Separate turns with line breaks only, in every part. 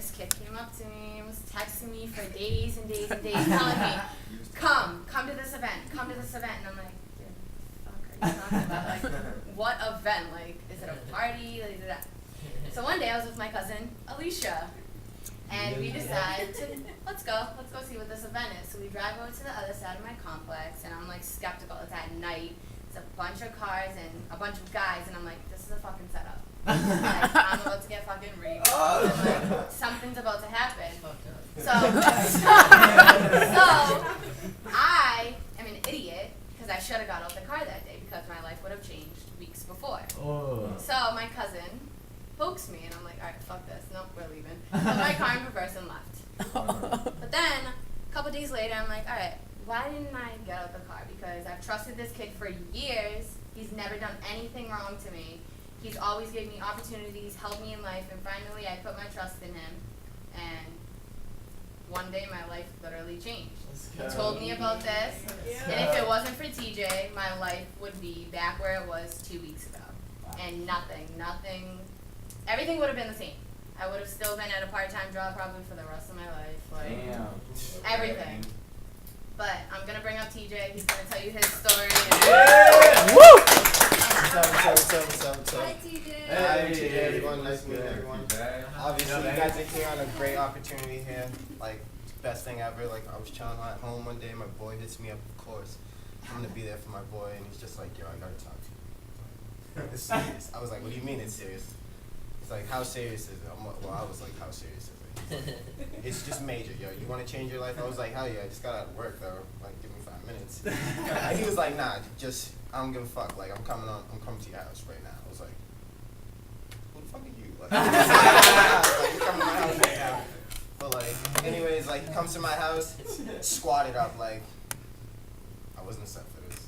this kid came up to me and was texting me for days and days and days, telling me, come to this event, come to this event. And I'm like, dude, what the fuck are you talking about? Like, what event? Like, is it a party? Like, is it that? So one day I was with my cousin, Alicia, and we decided to, let's go see what this event is. So we drive over to the other side of my complex, and I'm like skeptical. It's at night. It's a bunch of cars and a bunch of guys, and I'm like, this is a fucking setup. Like, I'm about to get fucking raped. Like, something's about to happen. So I am an idiot because I should have got out the car that day because my life would have changed weeks before. So my cousin pokes me, and I'm like, all right, fuck this. Nope, we're leaving. Put my car in reverse and left. But then a couple days later, I'm like, all right, why didn't I get out the car? Because I've trusted this kid for years. He's never done anything wrong to me. He's always given me opportunities, helped me in life, and finally I put my trust in him. And one day my life literally changed. He told me about this, and if it wasn't for TJ, my life would be back where it was 2 weeks ago. And nothing, everything would have been the same. I would have still been at a part-time job probably for the rest of my life. Like, everything. But I'm going to bring up TJ. He's going to tell you his story.
Woo! What's up?
Hi, TJ.
Hey, TJ, everyone. Nice to meet everyone. Obviously, you guys are here on a great opportunity here. Like, best thing ever. Like, I was chilling at home one day. My boy hits me up, of course. I'm going to be there for my boy. And he's just like, yo, I got to talk to you. It's serious. I was like, what do you mean it's serious? He's like, how serious is it? Well, I was like, how serious is it? It's just major, yo. You want to change your life? I was like, hell yeah, I just got out of work though. Like, give me 5 minutes. And he was like, nah, just, I don't give a fuck. Like, I'm coming to your house right now. I was like, who the fuck are you? Like, you coming to my house right now. But like, anyways, like, he comes to my house, squatted up, like, I wasn't set for this.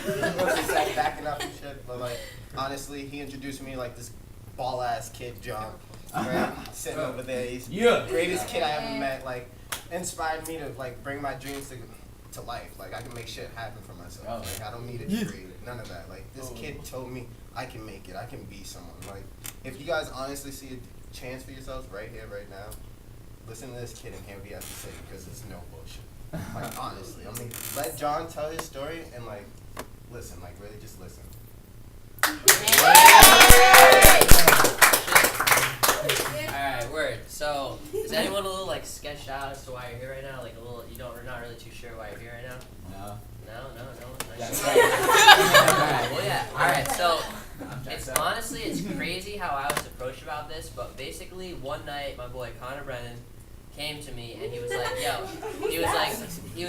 Like, I wasn't set, backing up and shit. But like, honestly, he introduced me like this ball-ass kid, John. Right? Sitting over there, he's the greatest kid I ever met. Like, inspired me to like bring my dreams to life. Like, I can make shit happen for myself. Like, I don't need a degree, none of that. Like, this kid told me I can make it. I can be someone. Like, if you guys honestly see a chance for yourselves right here, right now, listen to this kid and hear what he has to say because it's no bullshit. Like, honestly, I mean, let John tell his story and like listen. Like, really, just listen.
Alright, word. So, is anyone a little like sketched out as to why you're here right now? Like a little, you're not really too sure why you're here right now? No. Nice. Alright, well yeah. Alright, so it's crazy how I was approached about this, but basically one night my boy Connor Brennan came to me and he was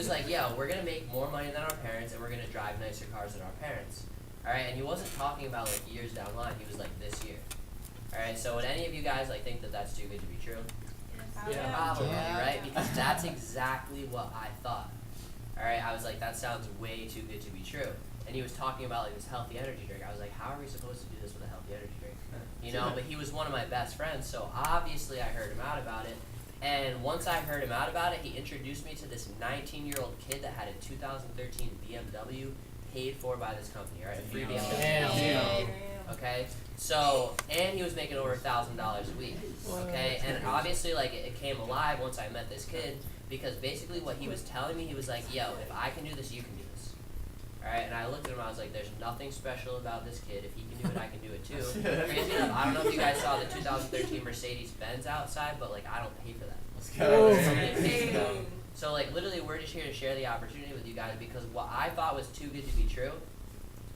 like, yo, we're gonna make more money than our parents and we're gonna drive nicer cars than our parents. Alright, and he wasn't talking about like years down the line, he was like this year. Alright, so would any of you guys like think that that's too good to be true?
Yeah.
Probably, right? Because that's exactly what I thought. Alright, I was like, that sounds way too good to be true. And he was talking about like this healthy energy drink. I was like, how are we supposed to do this with a healthy energy drink? You know, but he was one of my best friends, so obviously I heard him out about it. And once I heard him out about it, he introduced me to this 19-year-old kid that had a 2013 BMW paid for by this company, right? A free BMW.
Damn.
Okay, so, and he was making over $1,000 a week, okay, and obviously, like, it came alive once I met this kid, because basically what he was telling me, he was like, yo, if I can do this, you can do this, alright, and I looked at him, I was like, there's nothing special about this kid, if he can do it, I can do it too. Crazy enough, I don't know if you guys saw the 2013 Mercedes-Benz outside, but, like, I don't pay for that.
Let's go.
Somebody pays for that. So, like, literally, we're just here to share the opportunity with you guys, because what I thought was too good to be true,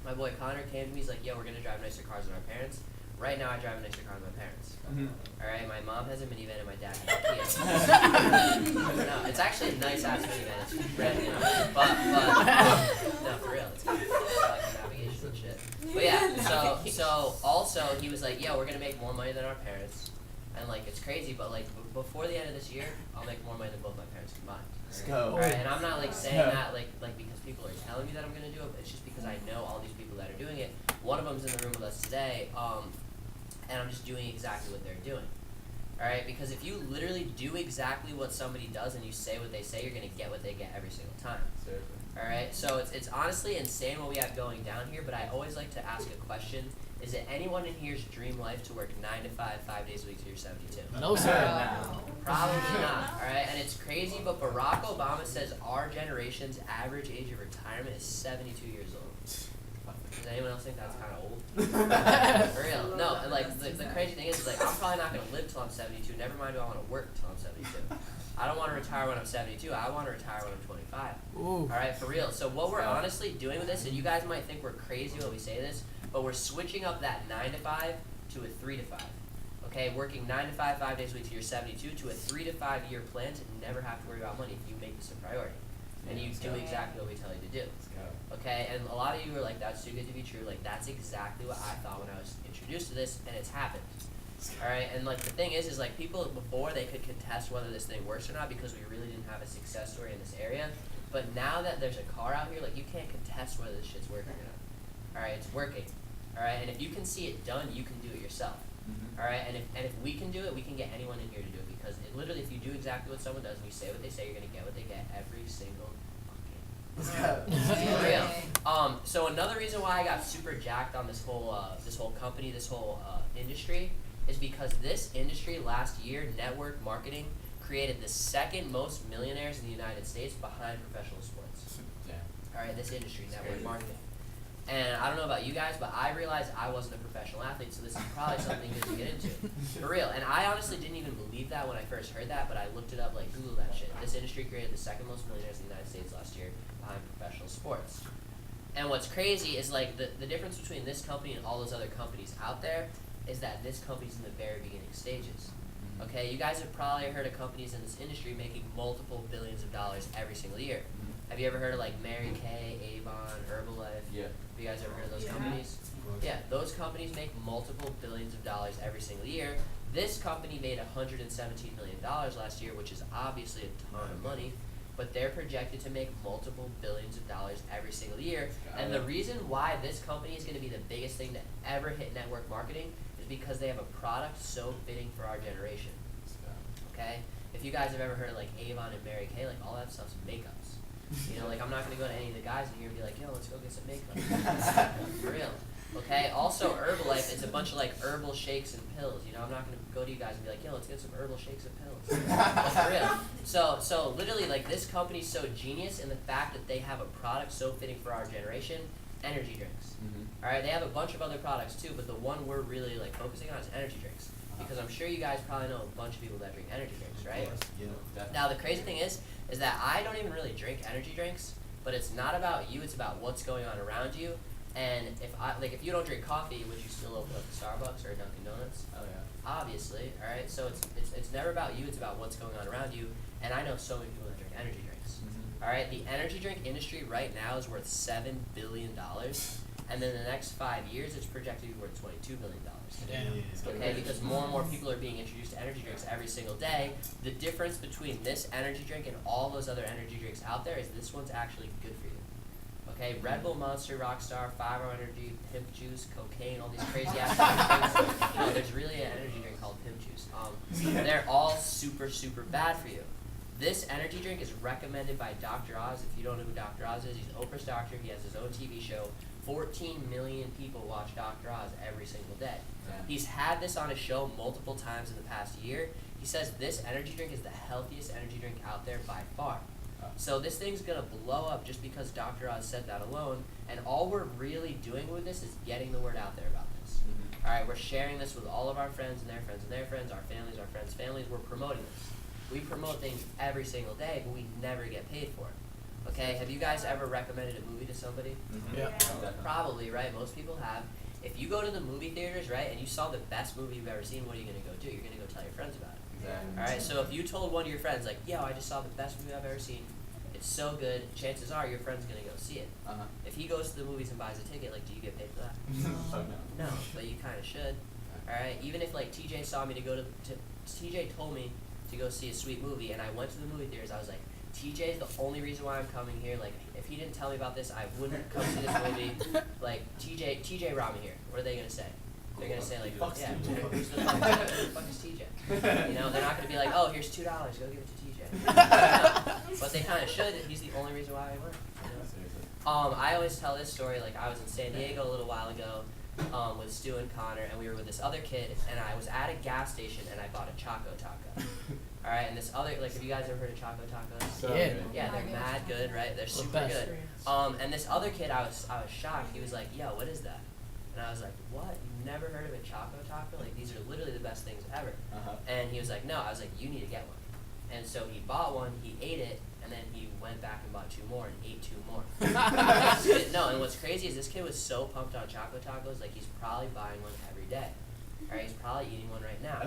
my boy Connor came to me, he's like, yo, we're going to drive nicer cars than our parents. Right now, I drive a nicer car than my parents. Alright, my mom has a minivan and my dad has a Kia. No, it's actually a nice-ass minivan. It's brand new. But no, for real. It's good. I like the navigation and shit. But yeah, so also, he was like, yo, we're going to make more money than our parents. And, like, it's crazy, but, like, before the end of this year, I'll make more money than both my parents combined.
Let's go.
Alright, and I'm not, like, saying that, like because people are telling me that I'm going to do it, but it's just because I know all these people that are doing it. One of them's in the room with us today, and I'm just doing exactly what they're doing. Alright, because if you literally do exactly what somebody does and you say what they say, you're going to get what they get every single time. Alright, so it's honestly insane what we have going down here, but I always like to ask a question. Is it anyone in here's dream life to work 9 to 5, 5 days a week till you're 72?
No, sir.
Probably not, alright? And it's crazy, but Barack Obama says our generation's average age of retirement is 72 years old. Does anyone else think that's kind of old? For real. No, and like, the crazy thing is, like, I'm probably not going to live till I'm 72. Never mind do I want to work till I'm 72. I don't want to retire when I'm 72. I want to retire when I'm 25. Alright, for real. So what we're honestly doing with this, and you guys might think we're crazy when we say this, but we're switching up that 9 to 5 to a 3 to 5. Okay, working 9 to 5, 5 days a week till you're 72 to a 3 to 5 year plan to never have to worry about money if you make this a priority. And you do exactly what we tell you to do. Okay, and a lot of you are like, that's too good to be true. Like, that's exactly what I thought when I was introduced to this, and it's happened. Alright, and like the thing is like people before they could contest whether this thing works or not because we really didn't have a success story in this area. But now that there's a car out here, like you can't contest whether this shit's working or not. Alright, it's working. Alright, and if you can see it done, you can do it yourself. Alright, and if we can do it, we can get anyone in here to do it because it literally, if you do exactly what someone does and you say what they say, you're gonna get what they get every single fucking. For real. So another reason why I got super jacked on this whole company, this whole industry, is because this industry last year, network marketing, created the second most millionaires in the United States behind professional sports. Alright, this industry, network marketing. And I don't know about you guys, but I realized I wasn't a professional athlete, so this is probably something good to get into. For real. And I honestly didn't even believe that when I first heard that, but I looked it up, like Google that shit. This industry created the second most millionaires in the United States last year behind professional sports. And what's crazy is like the difference between this company and all those other companies out there is that this company's in the very beginning stages. Okay, you guys have probably heard of companies in this industry making multiple billions of dollars every single year. Have you ever heard of like Mary Kay, Avon, Herbalife? Yeah. Have you guys ever heard of those companies? Yeah, those companies make multiple billions of dollars every single year. This company made $117 million last year, which is obviously a ton of money, but they're projected to make multiple billions of dollars every single year. And the reason why this company is going to be the biggest thing to ever hit network marketing is because they have a product so fitting for our generation. Okay? If you guys have ever heard of like Avon and Mary Kay, like all that stuff's makeups. You know, like I'm not going to go to any of the guys in here and be like, yo, let's go get some makeup. For real. Okay? Also, Herbalife, it's a bunch of like herbal shakes and pills. You know, I'm not going to go to you guys and be like, yo, let's get some herbal shakes and pills. Like, for real. So literally, like this company's so genius in the fact that they have a product so fitting for our generation, energy drinks. Alright, they have a bunch of other products too, but the one we're really like focusing on is energy drinks. Because I'm sure you guys probably know a bunch of people that drink energy drinks, right? Yeah. Now the crazy thing is that I don't even really drink energy drinks, but it's not about you, it's about what's going on around you. And if you don't drink coffee, would you still open up a Starbucks or a Dunkin' Donuts? Oh yeah. Obviously, alright? So it's never about you, it's about what's going on around you. And I know so many people that drink energy drinks. Alright, the energy drink industry right now is worth $7 billion. And then the next 5 years, it's projected to be worth $22 billion. Okay, because more and more people are being introduced to energy drinks every single day. The difference between this energy drink and all those other energy drinks out there is this one's actually good for you. Okay, Red Bull, Monster, Rockstar, 5-Hour Energy, Pimp Juice, cocaine, all these crazy ass drinks. No, there's really an energy drink called Pimp Juice. They're all super, super bad for you. This energy drink is recommended by Dr. Oz. If you don't know who Dr. Oz is, he's Oprah's doctor. He has his own TV show. 14 million people watch Dr. Oz every single day. Yeah. He's had this on his show multiple times in the past year. He says this energy drink is the healthiest energy drink out there by far. So this thing's going to blow up just because Dr. Oz said that alone. And all we're really doing with this is getting the word out there about this. Alright, we're sharing this with all of our friends and their friends and their friends, our families, our friends' families. We're promoting this. We promote things every single day, but we never get paid for it. Okay, have you guys ever recommended a movie to somebody?
Yeah.
Probably, right? Most people have. If you go to the movie theaters, right, and you saw the best movie you've ever seen, what are you going to go do? You're going to go tell your friends about it. Exactly. Alright, so if you told one of your friends, like, yo, I just saw the best movie I've ever seen, it's so good, chances are your friend's going to go see it. If he goes to the movies and buys a ticket, like, do you get paid for that? No, but you kind of should. Alright, even if, like, TJ saw me TJ told me to go see a sweet movie, and I went to the movie theaters, I was like, TJ's the only reason why I'm coming here. Like, if he didn't tell me about this, I wouldn't come see this movie. Like, TJ brought me here. What are they going to say? They're going to say, like, yeah, who's the fuck is TJ? You know, they're not going to be like, oh, here's $2, go give it to TJ. No. But they kind of should. He's the only reason why I went. You know? I always tell this story, like, I was in San Diego a little while ago with Stu and Connor, and we were with this other kid, and I was at a gas station, and I bought a Choco Taco. All right, and this other, like, have you guys ever heard of Choco Tacos?
Yeah.
Yeah, they're mad good, right? They're super good. And this other kid, I was shocked. He was like, "Yo, what is that?" And I was like, "What? You've never heard of a Choco Taco? Like, these are literally the best things ever." And he was like, "No." I was like, "You need to get one." And so he bought one. He ate it, and then he went back and bought 2 more and ate 2 more. No, and what's crazy is this kid was so pumped on Choco Tacos, like he's probably buying one every day. All right, he's probably eating one right now.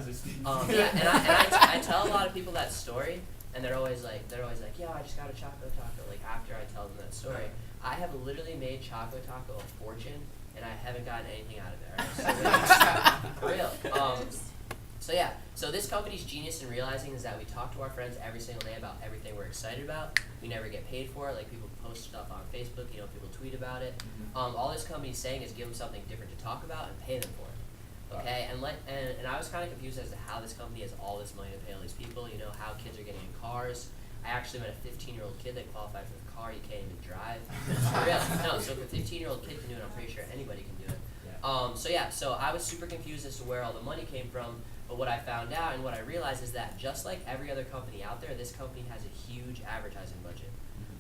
Yeah, and I tell a lot of people that story, and they're always like, "Yeah, I just got a Choco Taco." Like after I tell them that story, I have literally made Choco Taco a fortune, and I haven't gotten anything out of it. Right? For real. So yeah, so this company's genius in realizing is that we talk to our friends every single day about everything we're excited about. We never get paid for it. Like people post stuff on Facebook, you know, people tweet about it. All this company's saying is give them something different to talk about and pay them for it. Okay, and I was kind of confused as to how this company has all this money to pay all these people. You know, how kids are getting in cars. I actually met a 15-year-old kid that qualified for the car. He can't even drive. For real. No, so if a 15-year-old kid can do it, I'm pretty sure anybody can do it. So I was super confused as to where all the money came from. But what I found out and what I realized is that just like every other company out there, this company has a huge advertising budget.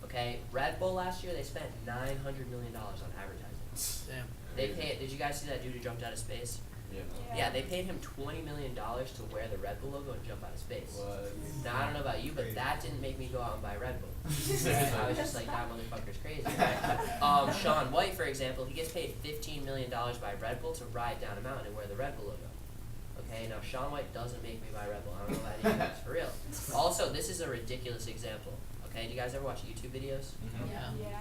Okay, Red Bull last year they spent $900 million on advertising.
Damn.
They paid. Did you guys see that dude who jumped out of space? Yeah, they paid him $20 million to wear the Red Bull logo and jump out of space.
What?
Now, I don't know about you, but that didn't make me go out and buy Red Bull. I was just like, that motherfucker's crazy. Right? Shaun White, for example, he gets paid $15 million by Red Bull to ride down a mountain and wear the Red Bull logo. Okay, now Shaun White doesn't make me buy Red Bull. I don't know about any of you guys, for real. Also, this is a ridiculous example. Okay, do you guys ever watch YouTube videos?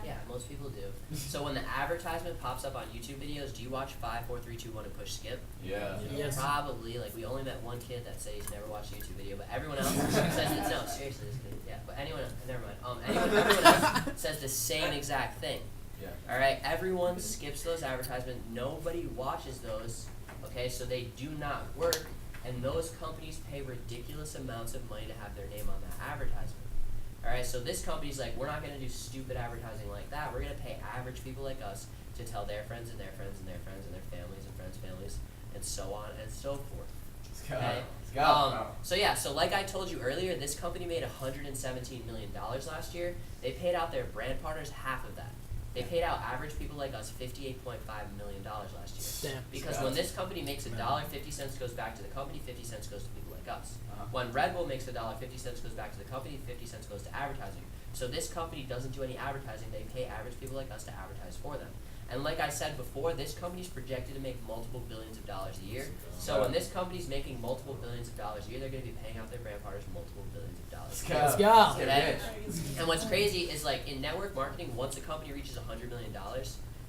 Yeah, most people do. So when the advertisement pops up on YouTube videos, do you watch 5, 4, 3, 2, 1 and push skip?
Yeah.
Yes.
Probably. Like we only met one kid that said he's never watched a YouTube video, but everyone else says it. No, seriously, this kid. Yeah, but anyone else, never mind. Everyone else says the same exact thing.
Yeah.
All right, everyone skips those advertisements. Nobody watches those. Okay, so they do not work, and those companies pay ridiculous amounts of money to have their name on that advertisement. All right, so this company's like, we're not going to do stupid advertising like that. We're going to pay average people like us to tell their friends and their friends and their friends and their families and friends' families, and so on and so forth. Okay? So yeah, so like I told you earlier, this company made $117 million last year. They paid out their brand partners half of that. They paid out average people like us $58.5 million last year.
Damn.
Because when this company makes $1, 50 cents goes back to the company, 50 cents goes to people like us. When Red Bull makes $1, 50 cents goes back to the company, 50 cents goes to advertising. So this company doesn't do any advertising. They pay average people like us to advertise for them. And like I said before, this company's projected to make multiple billions of dollars a year. So when this company's making multiple billions of dollars a year, they're going to be paying out their brand partners multiple billions of dollars a year.
Let's go.
Okay? And what's crazy is like in network marketing, once a company reaches $100 million,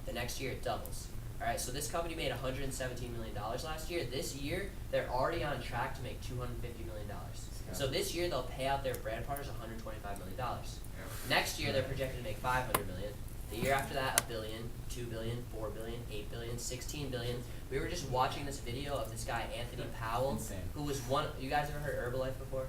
the next year it doubles. All right, so this company made $117 million last year. This year, they're already on track to make $250 million. So this year, they'll pay out their brand partners $125 million. Next year, they're projected to make $500 million. The year after that, $1 billion, $2 billion, $4 billion, $8 billion, $16 billion. We were just watching this video of this guy, Anthony Powell, who was one. You guys ever heard of Herbalife before?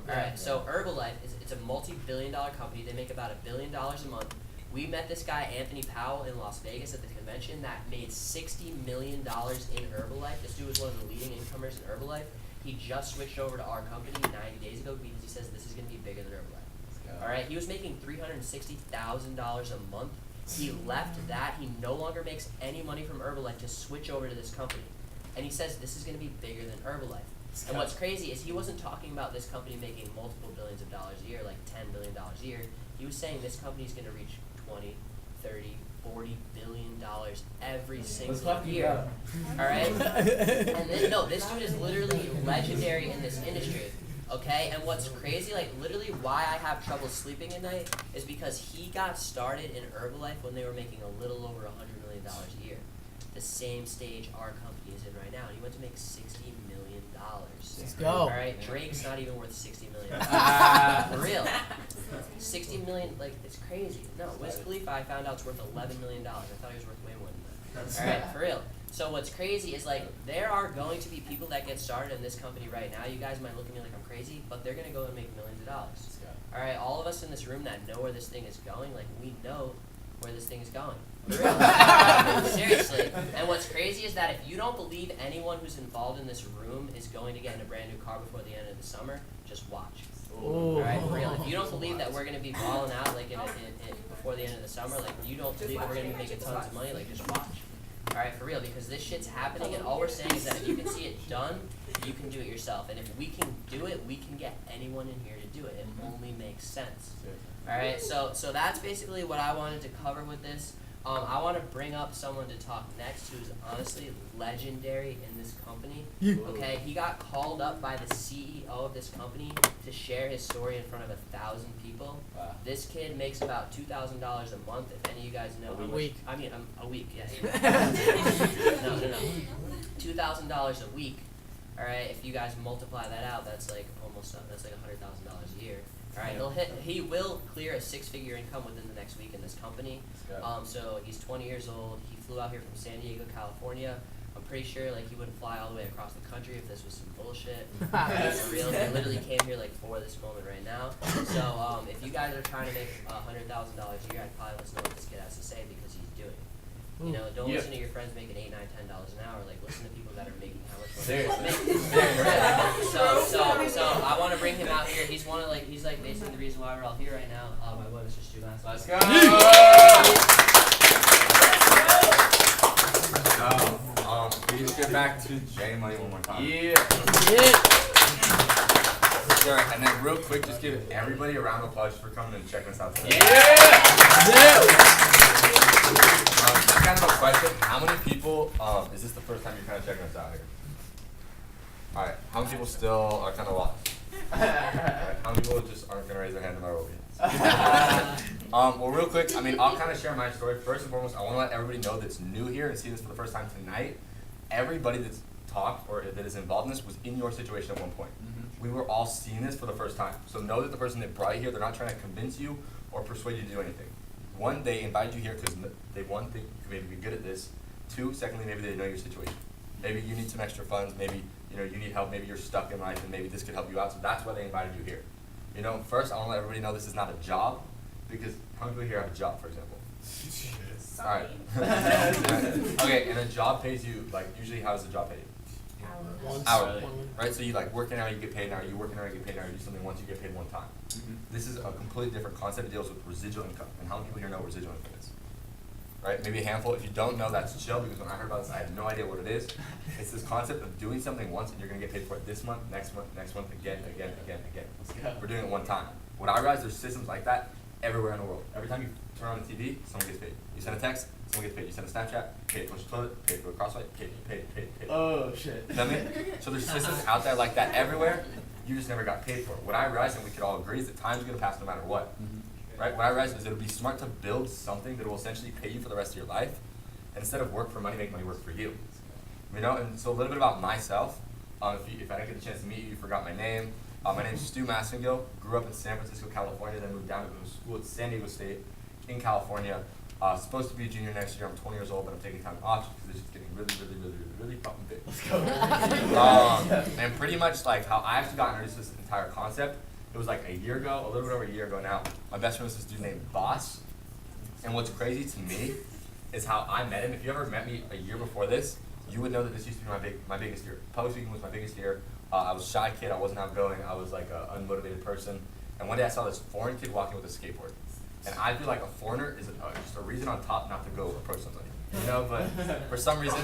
All right, so Herbalife it's a multi-billion-dollar company. They make about $1 billion a month. We met this guy, Anthony Powell, in Las Vegas at the convention that made $60 million in Herbalife. This dude was one of the leading incomers in Herbalife. He just switched over to our company 90 days ago because he says this is going to be bigger than Herbalife. All right, he was making $360,000 a month. He left that. He no longer makes any money from Herbalife to switch over to this company. And he says this is going to be bigger than Herbalife. And what's crazy is he wasn't talking about this company making multiple billions of dollars a year, like $10 billion a year. He was saying this company is going to reach 20, 30, $40 billion every single year. All right? And then, no, this dude is literally legendary in this industry. Okay? And what's crazy, like literally why I have trouble sleeping at night is because he got started in Herbalife when they were making a little over $100 million a year. The same stage our company is in right now. And he went to make $60 million.
Let's go.
All right? Drake's not even worth $60 million. For real. 60 million, like, it's crazy. No, Wiz Khalifa, I found out, is worth $11 million. I thought he was worth way more than that. All right, for real. So what's crazy is, like, there are going to be people that get started in this company right now. You guys might look at me like I'm crazy, but they're going to go and make millions of dollars. All right, all of us in this room that know where this thing is going, like, we know where this thing is going. For real. Seriously. And what's crazy is that if you don't believe anyone who's involved in this room is going to get in a brand new car before the end of the summer, just watch.
Ooh.
Alright, for real. If you don't believe that we're gonna be balling out like in before the end of the summer, like you don't believe that we're gonna be making tons of money, like just watch. Alright, for real, because this shit's happening, and all we're saying is that if you can see it done, you can do it yourself. And if we can do it, we can get anyone in here to do it. It only makes sense. Alright, so that's basically what I wanted to cover with this. I want to bring up someone to talk next who's honestly legendary in this company. Okay, he got called up by the CEO of this company to share his story in front of 1,000 people.
Wow.
This kid makes about $2,000 a month. If any of you guys know how much,
week.
I mean, a week, yeah. No. $2,000 a week. All right, if you guys multiply that out, that's like $100,000 a year. All right, he will clear a 6-figure income within the next week in this company. So he's 20 years old. He flew out here from San Diego, California. I'm pretty sure like he wouldn't fly all the way across the country if this was some bullshit. For real, he literally came here like for this moment right now. So if you guys are trying to make $100,000 a year, I'd probably listen to what this kid has to say because he's doing it. You know, don't listen to your friends making $8, $9, $10 an hour. Like, listen to people that are making how much money they make. So I want to bring him out here. He's he's basically the reason why we're all here right now. My boy, Mr. Stu Massengil.
Let's go. Can you just get back to J Money one more time? Sure, and then real quick, just give everybody a round of applause for coming and checking us out today. Kind of a question. How many people, is this the first time you're kind of checking us out here? Alright, how many people still are kind of lost? Right, how many people just aren't going to raise their hand no matter what we ask? Well, real quick, I mean, I'll kind of share my story. First and foremost, I want to let everybody know that's new here and seeing this for the first time tonight. Everybody that's talked or that is involved in this was in your situation at one point. We were all seeing this for the first time. So know that the person that brought you here, they're not trying to convince you or persuade you to do anything. One, they invited you here because they, one, think you could maybe be good at this. Two, secondly, maybe they know your situation. Maybe you need some extra funds. Maybe you need help. Maybe you're stuck in life, and maybe this could help you out. So that's why they invited you here. First, I want to let everybody know this is not a job, because how many people here have a job, for example? All right. Okay, and a job pays you usually how does the job pay you? Hourly. Right? So you work an hour, you get paid an hour. You work an hour, you get paid an hour. You do something once, you get paid one time. This is a completely different concept. It deals with residual income. And how many people here know what residual income is? Right? Maybe a handful. If you don't know, that's chill, because when I heard about this, I had no idea what it is. It's this concept of doing something once, and you're going to get paid for it this month, next month, again. We're doing it one time. When I realized there's systems like that everywhere in the world. Every time you turn on the TV, someone gets paid. You send a text, someone gets paid. You send a Snapchat, paid. Push the toilet, paid. For a crosswalk, paid.
Oh, shit.
You know what I mean? So there's systems out there like that everywhere. You just never got paid for it. What I realized, and we could all agree, is that time's going to pass no matter what. Right? What I realized is it would be smart to build something that will essentially pay you for the rest of your life. And instead of work for money, make money work for you. And so a little bit about myself. If I didn't get the chance to meet you, you forgot my name. My name is Stu Massengil. Grew up in San Francisco, California, then moved down to school at San Diego State in California. Supposed to be a junior next year. I'm 20 years old, but I'm taking time off because it's just getting really fucking big. Let's go. And pretty much how I actually got introduced to this entire concept, it was a year ago, a little bit over a year ago now. My best friend was this dude named Boss. And what's crazy to me is how I met him. If you ever met me a year before this, you would know that this used to be my biggest fear. Public speaking was my biggest fear. I was a shy kid. I wasn't outgoing. I was an unmotivated person. And one day I saw this foreign kid walking with a skateboard. And I feel like a foreigner is just a reason on top not to go approach somebody. But for some reason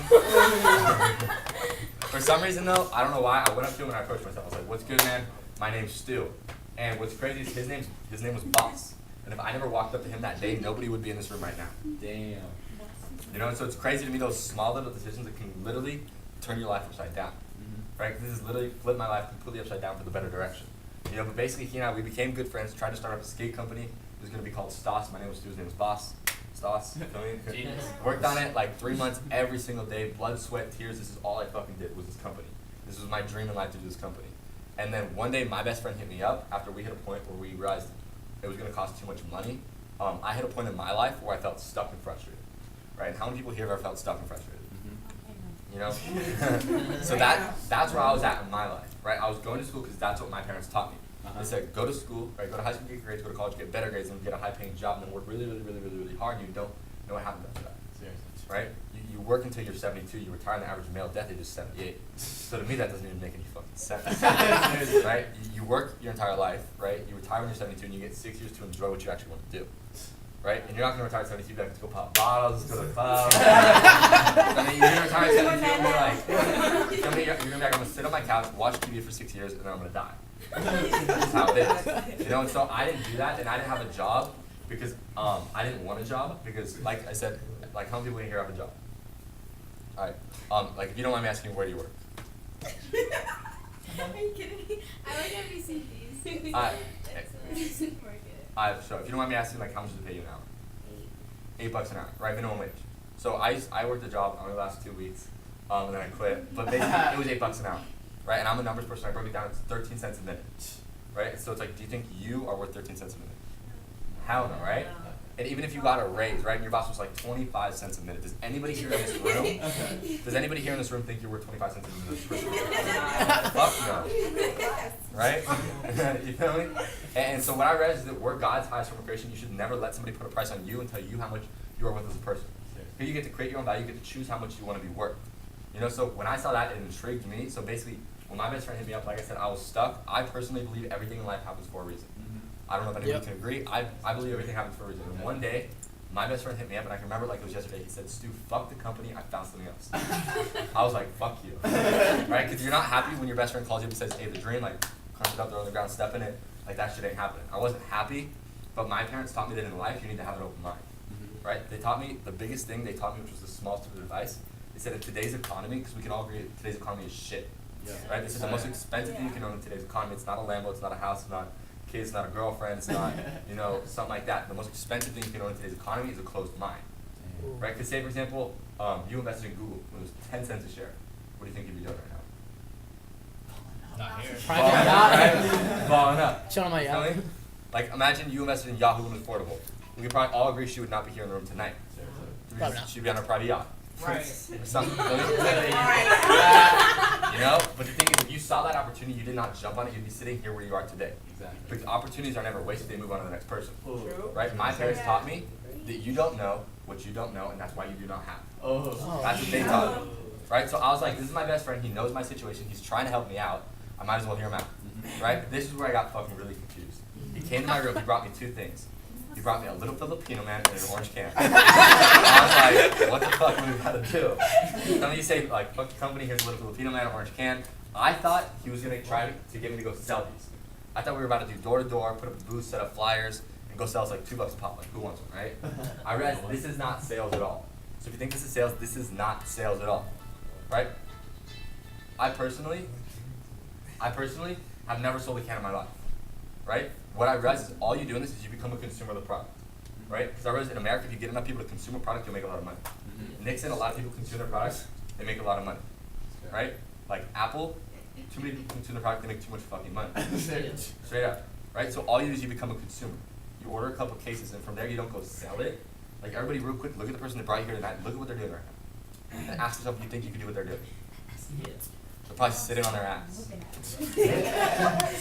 though, I don't know why, I went up to him and I approached myself. I was like, "What's good, man? My name's Stu." And what's crazy is his name was Boss. And if I never walked up to him that day, nobody would be in this room right now.
Damn.
And so it's crazy to me, those small little decisions that can literally turn your life upside down. Right? This has literally flipped my life completely upside down for the better direction. But basically he and I, we became good friends, tried to start up a skate company. It was going to be called Stas. My name was Stu, his name was Boss. Stas. Worked on it 3 months every single day, blood, sweat, tears. This is all I fucking did was this company. This was my dream in life to do this company. And then one day my best friend hit me up after we hit a point where we realized it was going to cost too much money. I hit a point in my life where I felt stuck and frustrated. Right? And how many people here ever felt stuck and frustrated? So that's where I was at in my life, right? I was going to school because that's what my parents taught me. They said, go to school, right? Go to high school, get grades, go to college, get better grades, and get a high-paying job, and then work really hard, and you don't know what happens after that. Seriously. Right? You you work until you're 72, you retire, and the average male death age is 78. So to me, that doesn't even make any fucking sense, right? You work your entire life, right? You retire when you're 72, and you get 6 years to enjoy what you actually want to do, right? And you're not going to retire at 72, you have to go pop bottles, go to the club. I mean, you're going to retire at 72, and you're like, you're going to be like, I'm going to sit on my couch, watch TV for 6 years, and then I'm going to die. That's how it is. You know, and so I didn't do that, and I didn't have a job because I didn't want a job because, like I said, like how many people in here have a job? All right. Like if you don't mind me asking, where do you work?
Are you kidding me? I work at BCP's.
So if you don't mind me asking, like how much does it pay you an hour? $8 an hour, right? Minimum wage. So I worked the job only the last 2 weeks, and then I quit. But basically, it was $8 an hour, right? And I'm a numbers person. I broke it down. It's 13 cents a minute, right? So it's like, do you think you are worth 13 cents a minute? Hell no, right? And even if you got a raise, right, and your boss was like 25 cents a minute, does anybody here in this room, think you're worth 25 cents a minute? Fuck no. Right? You feel me? And so what I read is that we're God's highest form of creation. You should never let somebody put a price on you and tell you how much you are worth as a person. Here you get to create your own value, you get to choose how much you want to be worth. You know, so when I saw that, it intrigued me. So basically, when my best friend hit me up, like I said, I was stuck. I personally believe everything in life happens for a reason. I don't know if anybody can agree. I believe everything happens for a reason. And one day, my best friend hit me up, and I can remember like it was yesterday. He said, "Stu, fuck the company. I found something else." I was like, "Fuck you," right? Because you're not happy when your best friend calls you up and says, "Hey, the dream, like, crunch it up, throw it on the ground, step in it." Like that shit ain't happening. I wasn't happy, but my parents taught me that in life you need to have an open mind, right? They taught me the biggest thing they taught me, which was the smallest bit of advice. They said in today's economy, because we can all agree that today's economy is shit, right? They said the most expensive thing you can own in today's economy. It's not a Lambo, it's not a house, it's not kids, not a girlfriend, it's not, you know, something like that. The most expensive thing you can own in today's economy is a closed mind, right? Because say, for example, you invested in Google when it was 10 cents a share. What do you think you'd be doing right now?
Not here.
Right? Balling up.
Shut on my yacht.
Like, imagine you invested in Yahoo when it was affordable. We could probably all agree she would not be here in the room tonight.
Probably not.
She'd be on her private yacht.
Right.
Or something. You know? But the thing is, if you saw that opportunity, you did not jump on it, you'd be sitting here where you are today.
Exactly.
Because opportunities are never wasted, they move on to the next person.
True.
Right? My parents taught me that you don't know what you don't know, and that's why you do not have. That's what they taught me. Right? So I was like, this is my best friend, he knows my situation, he's trying to help me out, I might as well hear him out. Right? This is where I got fucking really confused. He came to my room, he brought me 2 things. He brought me a little Filipino man and an orange can. I was like, what the fuck do we gotta do? Some of you say, like, fuck the company, here's a little Filipino man, orange can. I thought he was gonna try to get me to go sell these. I thought we were about to do door to door, put up a booth, set up flyers, and go sell us like $2 a pop. Like, who wants one, right? I realized this is not sales at all. So if you think this is sales, this is not sales at all, right? I personally have never sold a can in my life, right? What I realized is all you do in this is you become a consumer of the product, right? Because I realized in America, if you get enough people to consume a product, you'll make a lot of money. Nixon, a lot of people consume their products, they make a lot of money, right? Like Apple, too many people consume their product, they make too much fucking money. Straight up, right? So all you do is you become a consumer. You order a couple cases, and from there you don't go sell it. Like everybody real quick, look at the person that brought you here tonight, look at what they're doing right now. And ask yourself if you think you can do what they're doing. They're probably sitting on their ass.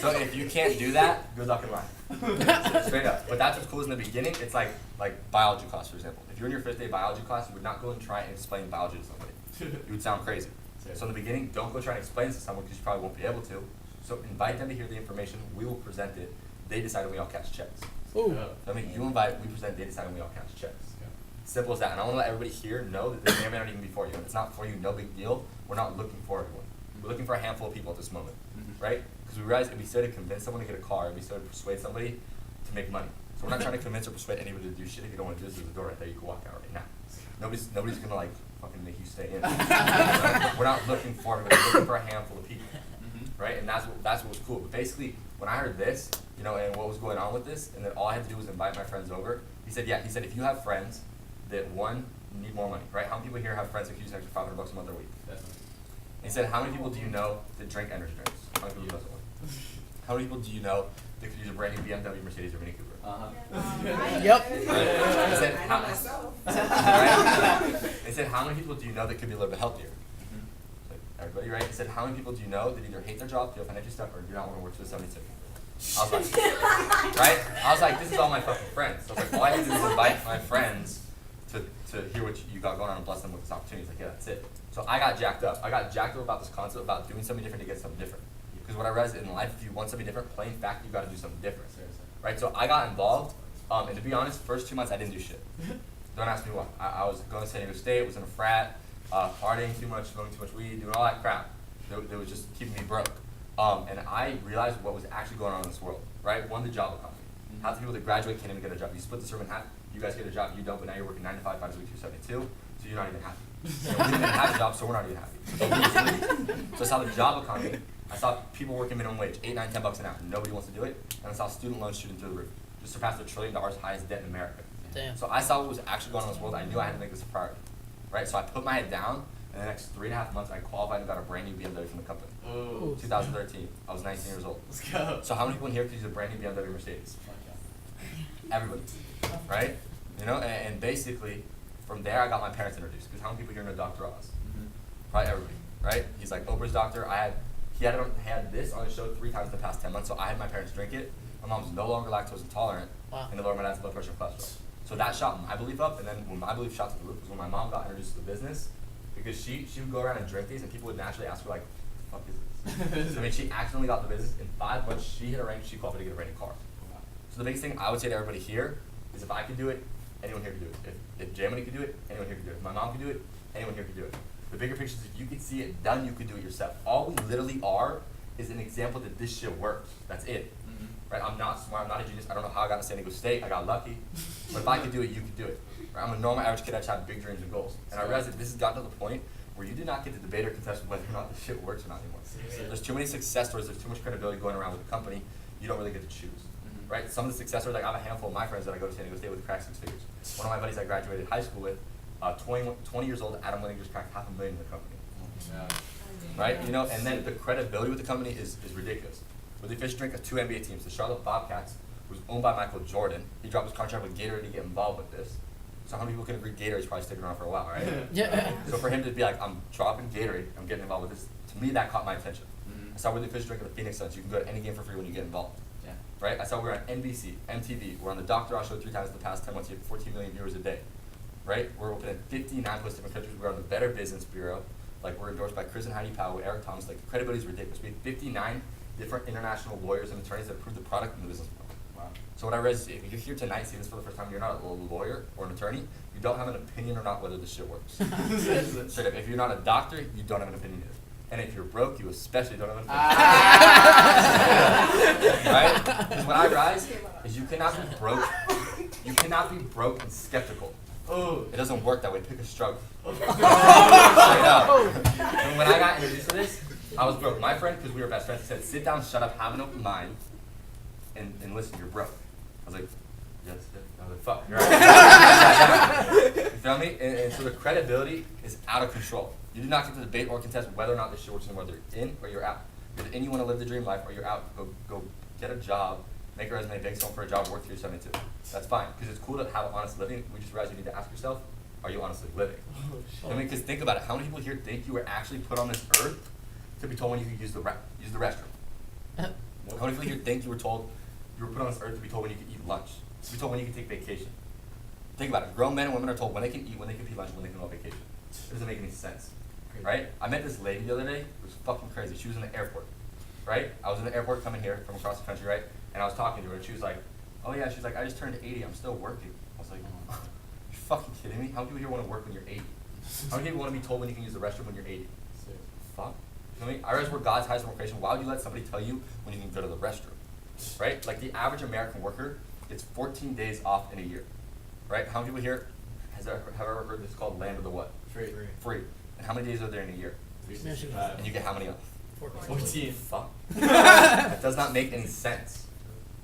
So if you can't do that, good luck in life. Straight up. But that's what's cool is in the beginning, it's like biology class, for example. If you're in your 5th day biology class, you would not go and try and explain biology to somebody. You would sound crazy. So in the beginning, don't go try and explain this to someone because you probably won't be able to. So invite them to hear the information, we will present it, they decide and we all catch checks.
Ooh.
So I mean, you invite, we present, they decide and we all catch checks. Simple as that. And I want to let everybody here know that this may or may not even be for you. And if it's not for you, no big deal. We're not looking for everyone. We're looking for a handful of people at this moment, right? Because we realize if we started to convince someone to get a car, if we started to persuade somebody to make money. So we're not trying to convince or persuade anybody to do shit. If you don't want to do this, there's a door right there. You can walk out right now. Nobody's gonna like fucking make you stay in. We're not looking for everybody. We're looking for a handful of people, right? And that's what was cool. But basically, when I heard this, you know, and what was going on with this, and then all I had to do was invite my friends over. He said, if you have friends that need more money, right? How many people here have friends that could use an extra $500 a month or a week? Definitely. He said, how many people do you know that drink energy drinks? How many people do you know? How many people do you know that could use a brand new BMW, Mercedes, or Mini Cooper?
Yep.
Right? He said, how many people do you know that could be a little bit healthier? Like, everybody, right? He said, how many people do you know that either hate their job, feel financially stuck, or do not want to work to a 72? I was like, right? I was like, this is all my fucking friends. So I was like, all I have to do is invite my friends to hear what you got going on and bless them with this opportunity. He's like, yeah, that's it. So I got jacked up. I got jacked up about this concept about doing something different to get something different. Because what I realized in life, if you want something different, plain fact, you got to do something different. Right? So I got involved, and to be honest, first 2 months I didn't do shit. Don't ask me why. I was going to San Diego State, was in a frat, partying too much, smoking too much weed, doing all that crap. That was just keeping me broke. And I realized what was actually going on in this world. Right? One, the job economy. Half the people that graduate can't even get a job. You split this room in half. You guys get a job, you don't, but now you're working 9 to 5, 5 days a week, 272, so you're not even happy. So we didn't have a job, so we're not even happy. So I saw the job economy. I saw people working minimum wage, 8, 9, 10 bucks an hour. Nobody wants to do it. And I saw student loans shooting through the roof. Just surpassed $1 trillion, highest debt in America.
Damn.
So I saw what was actually going on in this world. I knew I had to make this a priority. Right? So I put my head down. In the next 3.5 months, I qualified and got a brand new BMW from the company.
Oh.
2013. I was 19 years old.
Let's go.
So how many people in here could use a brand new BMW Mercedes? Everybody. Right? You know, and basically, from there, I got my parents introduced. Because how many people here know Dr. Oz? Probably everybody, right? He's like Oprah's doctor. He had this on his show 3 times in the past 10 months, so I had my parents drink it. My mom's no longer lactose intolerant, and it lowered my dad's blood pressure and cholesterol. So that shot my belief up, and then when my belief shot to the roof was when my mom got introduced to the business, because she would go around and drink these, and people would naturally ask her, like, what the fuck is this? So I mean, she accidentally got the business. In 5 months, she hit a rank, she qualified to get a brand new car. So the biggest thing I would say to everybody here is if I could do it, anyone here could do it. If Jamie could do it, anyone here could do it. If my mom could do it, anyone here could do it. The bigger picture is if you could see it done, you could do it yourself. All we literally are is an example that this shit works. That's it. Right? I'm not smart, I'm not a genius. I don't know how I got to San Diego State. I got lucky. But if I could do it, you could do it. Right? I'm a normal average kid. I just have big dreams and goals. And I realized that this has gotten to the point where you do not get to debate or contest whether or not this shit works or not anymore. There's too many success stories. There's too much credibility going around with the company. You don't really get to choose. Right? Some of the success stories, like I have a handful of my friends that I go to San Diego State with crack 6 figures. One of my buddies I graduated high school with, 20 years old, Adam Winning just cracked $500,000 in the company. Right? You know, and then the credibility with the company is ridiculous. With the fish drink of 2 NBA teams, the Charlotte Bobcats was owned by Michael Jordan. He dropped his contract with Gatorade to get involved with this. So how many people can agree Gatorade's probably sticking around for a while, right?
Yeah.
So for him to be like, I'm dropping Gatorade, I'm getting involved with this, to me that caught my attention. I saw With the Fish drink of the Phoenix Suns. You can go to any game for free when you get involved. Right? I saw we were on NBC, MTV. We're on the Dr. Oz show 3 times in the past 10 months. You have 14 million viewers a day. Right? We're open in 59 plus different countries. We're on the Better Business Bureau. Like, we're endorsed by Chris and Heidi Powell, Eric Thomas. Like, the credibility is ridiculous. We have 59 different international lawyers and attorneys that approve the product and the business model. Wow. So what I read is, if you're here tonight seeing this for the first time, you're not a lawyer or an attorney, you don't have an opinion or not whether this shit works. Straight up. If you're not a doctor, you don't have an opinion either. And if you're broke, you especially don't have an opinion. Right? Because what I realize is you cannot be broke. You cannot be broke and skeptical. It doesn't work that way. Pick a struggle. Straight up. And when I got introduced to this, I was broke. My friend, because we were best friends, he said, sit down, shut up, have an open mind, and listen, you're broke. I was like, yes. I was like, fuck, you're right. You feel me? And so the credibility is out of control. You do not get to debate or contest whether or not this shit works, and whether you're in or you're out. You're in, you want to live the dream life, or you're out. Go get a job, make a resume, beg someone for a job, work through your 72. That's fine, because it's cool to have an honest living. We just realize you need to ask yourself, are you honestly living? I mean, because think about it. How many people here think you were actually put on this earth to be told when you could use the restroom? How many people here think you were told you were put on this earth to be told when you could eat lunch? To be told when you could take vacation? Think about it. Grown men and women are told when they can eat, when they can eat lunch, when they can go on vacation. It doesn't make any sense. Right? I met this lady the other day. It was fucking crazy. She was in the airport. Right? I was in the airport coming here from across the country, right? And I was talking to her, and she was like, oh yeah, she's like, I just turned 80. I'm still working. I was like, you're fucking kidding me? How many people here want to work when you're 80? How many people want to be told when you can use the restroom when you're 80? Fuck. You know what I mean? I realize we're God's highest form of creation. Why would you let somebody tell you when you can go to the restroom? Right? Like the average American worker gets 14 days off in a year. Right? How many people here have ever heard this called land of the what? Free. And how many days are there in a year?
365.
And you get how many off?
14.
Fuck. That does not make any sense.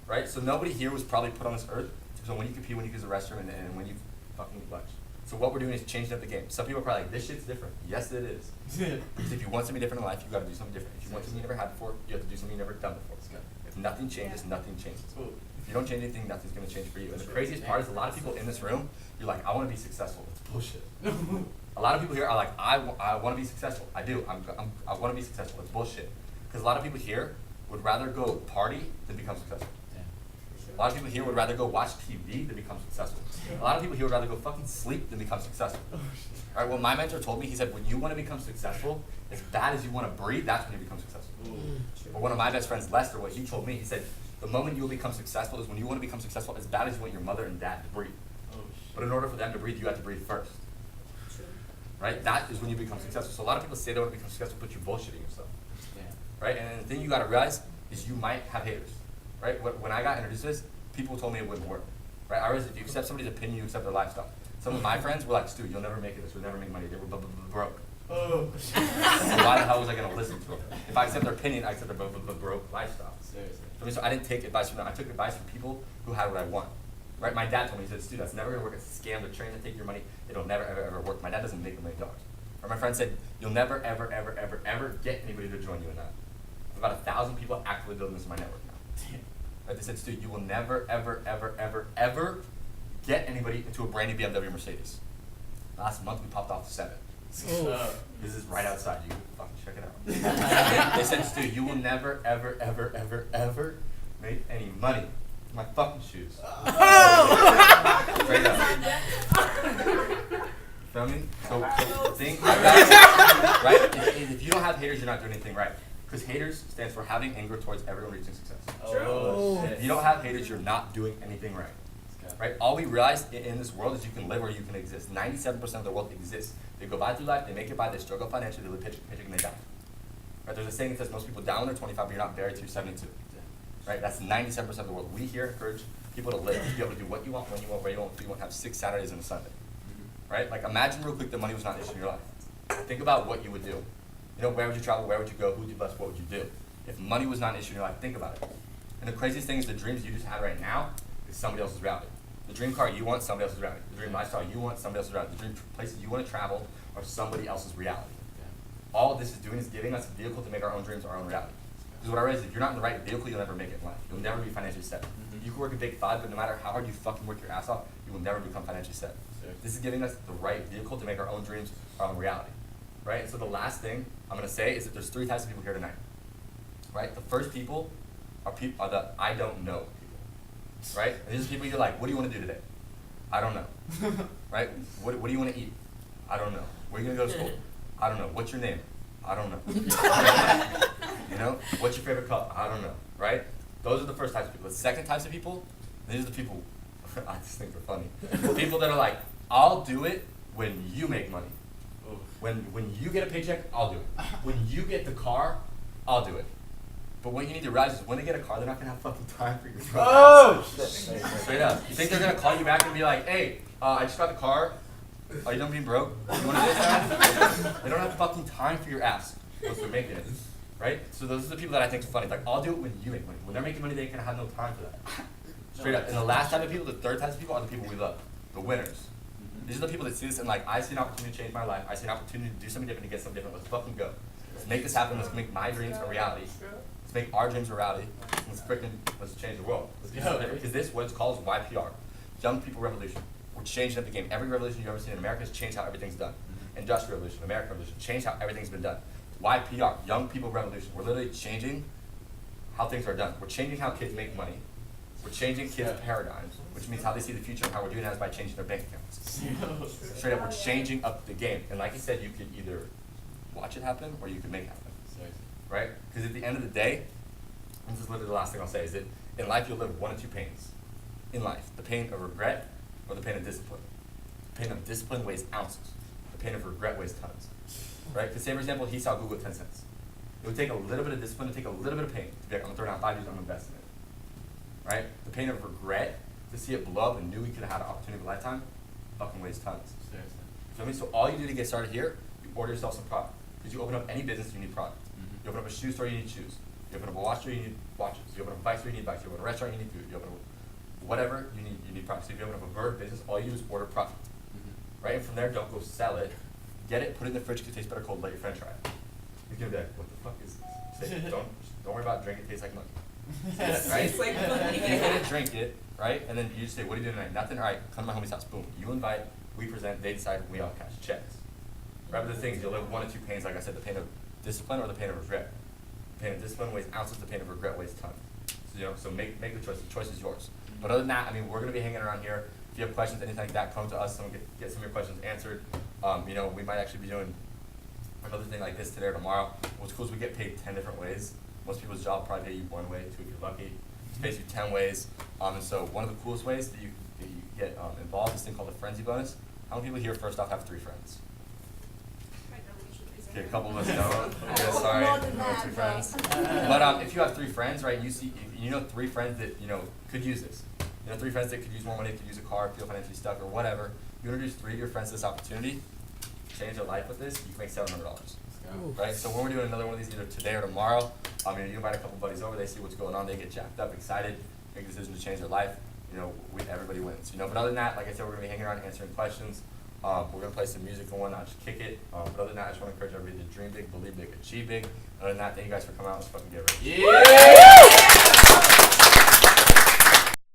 Right? So nobody here was probably put on this earth so when you can pee, when you use the restroom, and when you fucking eat lunch. So what we're doing is changing up the game. Some people are probably like, this shit's different. Yes, it is. Because if you want something different in life, you got to do something different. If you want something you never had before, you have to do something you never done before. If nothing changes, nothing changes. If you don't change anything, nothing's going to change for you. And the craziest part is a lot of people in this room, you're like, I want to be successful. It's bullshit. A lot of people here are like, I want to be successful. I do. I want to be successful. It's bullshit. Because a lot of people here would rather go party than become successful. A lot of people here would rather go watch TV than become successful. A lot of people here would rather go fucking sleep than become successful. All right, what my mentor told me, he said, when you want to become successful, as bad as you want to breathe, that's when you become successful. But one of my best friends, Lester, what he told me, he said, the moment you will become successful is when you want to become successful as bad as you want your mother and dad to breathe. But in order for them to breathe, you have to breathe first. Right? That is when you become successful. So a lot of people say they want to become successful, but you're bullshitting yourself. Right? And the thing you got to realize is you might have haters. Right? When I got introduced to this, people told me it wouldn't work. Right? I realized if you accept somebody's opinion, you accept their lifestyle. Some of my friends were like, Stu, you'll never make it this, you'll never make money. They were broke. So why the hell was I going to listen to them? If I accept their opinion, I accept their broke lifestyle. So I didn't take advice from them. I took advice from people who had what I want. Right? My dad told me, he said, Stu, that's never going to work. It's a scam. They're trying to take your money. It'll never, ever, ever work. My dad doesn't make $1 million. Or my friend said, you'll never, ever, ever, ever, ever get anybody to join you in that. There's about 1,000 people actively building this in my network now. Right? They said, Stu, you will never, ever, ever, ever, ever get anybody into a brand new BMW or Mercedes. Last month, we popped off 7. This is right outside. You can fucking check it out. They said, Stu, you will never, ever, ever, ever, ever make any money with my fucking shoes. Straight up. Feel me? So the thing, right? If you don't have haters, you're not doing anything right. Because haters stands for having anger towards everyone reaching success. If you don't have haters, you're not doing anything right. Right? All we realize in this world is you can live or you can exist. 97% of the world exists. They go by through life, they make it by, they struggle financially, they live paycheck and they die. Right? There's a saying that says most people die when they're 25, but you're not buried till you're 72. Right? That's 97% of the world. We here encourage people to live, to be able to do what you want, when you want, where you want, who you want, have 6 Saturdays and a Sunday. Right? Like imagine real quick that money was not an issue in your life. Think about what you would do. You know, where would you travel, where would you go, who would you bless, what would you do? If money was not an issue in your life, think about it. And the craziest thing is the dreams you just had right now is somebody else's reality. The dream car you want, somebody else's reality. The dream lifestyle you want, somebody else's reality. The dream places you want to travel are somebody else's reality. All this is doing is giving us a vehicle to make our own dreams our own reality. Because what I realize is if you're not in the right vehicle, you'll never make it in life. You'll never be financially set. You can work a big 5, but no matter how hard you fucking work your ass off, you will never become financially set. This is giving us the right vehicle to make our own dreams our own reality. Right? So the last thing I'm going to say is that there's 3 types of people here tonight. Right? The first people are the I don't know people. Right? And these are people you're like, what do you want to do today? I don't know. Right? What do you want to eat? I don't know. Where are you going to go to school? I don't know. What's your name? I don't know. You know? What's your favorite color? I don't know. Right? Those are the first types of people. The second types of people, these are the people, I just think they're funny. The people that are like, I'll do it when you make money. When you get a paycheck, I'll do it. When you get the car, I'll do it. But what you need to realize is when they get a car, they're not going to have fucking time for you. Oh, shit. Straight up. You think they're going to call you back and be like, hey, I just got the car. Are you done being broke? You want to do this? They don't have fucking time for your ass once they're making it. Right? So those are the people that I think are funny. Like, I'll do it when you make money. When they're making money, they ain't going to have no time for that. Straight up. And the last type of people, the third type of people are the people we love. The winners. These are the people that see this and like, I see an opportunity to change my life. I see an opportunity to do something different, to get something different. Let's fucking go. Let's make this happen. Let's make my dreams a reality. Let's make our dreams a reality. Let's change the world. Let's do something different. Because this, what it's called is YPR. Young People Revolution. We're changing up the game. Every revolution you've ever seen in America has changed how everything's done. Industrial Revolution, American Revolution, changed how everything's been done. YPR, Young People Revolution. We're literally changing how things are done. We're changing how kids make money. We're changing kids' paradigms, which means how they see the future and how we're doing that is by changing their bank accounts. Straight up, we're changing up the game. And like you said, you could either watch it happen or you could make it happen. Right? Because at the end of the day, and this is literally the last thing I'll say, is that in life you'll live 1 of 2 pains. In life, the pain of regret or the pain of discipline. The pain of discipline weighs ounces. The pain of regret weighs tons. Right? Because say, for example, he saw Google at 10 cents. It would take a little bit of discipline, to take a little bit of pain to be like, I'm going to throw down 5 years, I'm going to invest in it. Right? The pain of regret, to see it blow up and knew we could have had an opportunity of a lifetime, fucking weighs tons. Seriously. So all you do to get started here, you order yourself some product. Because you open up any business, you need product. You open up a shoe store, you need shoes. You open up a watch store, you need watches. You open up a bike store, you need bikes. You open a restaurant, you need food. You open up whatever, you need product. So if you open up a bird business, all you do is order product. Right? And from there, don't go sell it. Get it, put it in the fridge, because it tastes better cold, let your friend try it. He's going to be like, what the fuck is this? Say, don't worry about drinking, it tastes like money. Right? It's like money. You want to drink it, right? And then you just say, what are you doing tonight? Nothing? All right, come to my homie's house. Boom. You invite, we present, they decide, we all cash checks. Right? But the thing is, you'll live 1 of 2 pains, like I said, the pain of discipline or the pain of regret. The pain of discipline weighs ounces, the pain of regret weighs tons. So make the choice. The choice is yours. But other than that, I mean, we're gonna be hanging around here. If you have questions, anything like that, come to us. Someone get some of your questions answered. We might actually be doing another thing like this today or tomorrow. What's cool is we get paid 10 different ways. Most people's job probably pay you one way, 2 if you're lucky. It pays you 10 ways. And so one of the coolest ways that you get involved is this thing called the frenzy bonus. How many people here first off have 3 friends? Okay, a couple of us don't. Okay, sorry,
More than
no,
that,
2 friends. But if you have 3 friends, right, if you know 3 friends that could use this. 3 friends that could use more money, could use a car, feel financially stuck, or whatever. You introduce 3 of your friends to this opportunity, change their life with this, you can make $700. Right? So when we're doing another one of these either today or tomorrow, you invite a couple buddies over, they see what's going on, they get jacked up, excited, make a decision to change their life. Everybody wins. But other than that, like I said, we're gonna be hanging around answering questions. We're gonna play some music and whatnot, just kick it. But other than that, I just want to encourage everybody to dream big, believe big, achieve big. Other than that, thank you guys for coming out. Let's fucking get ready.
Yeah!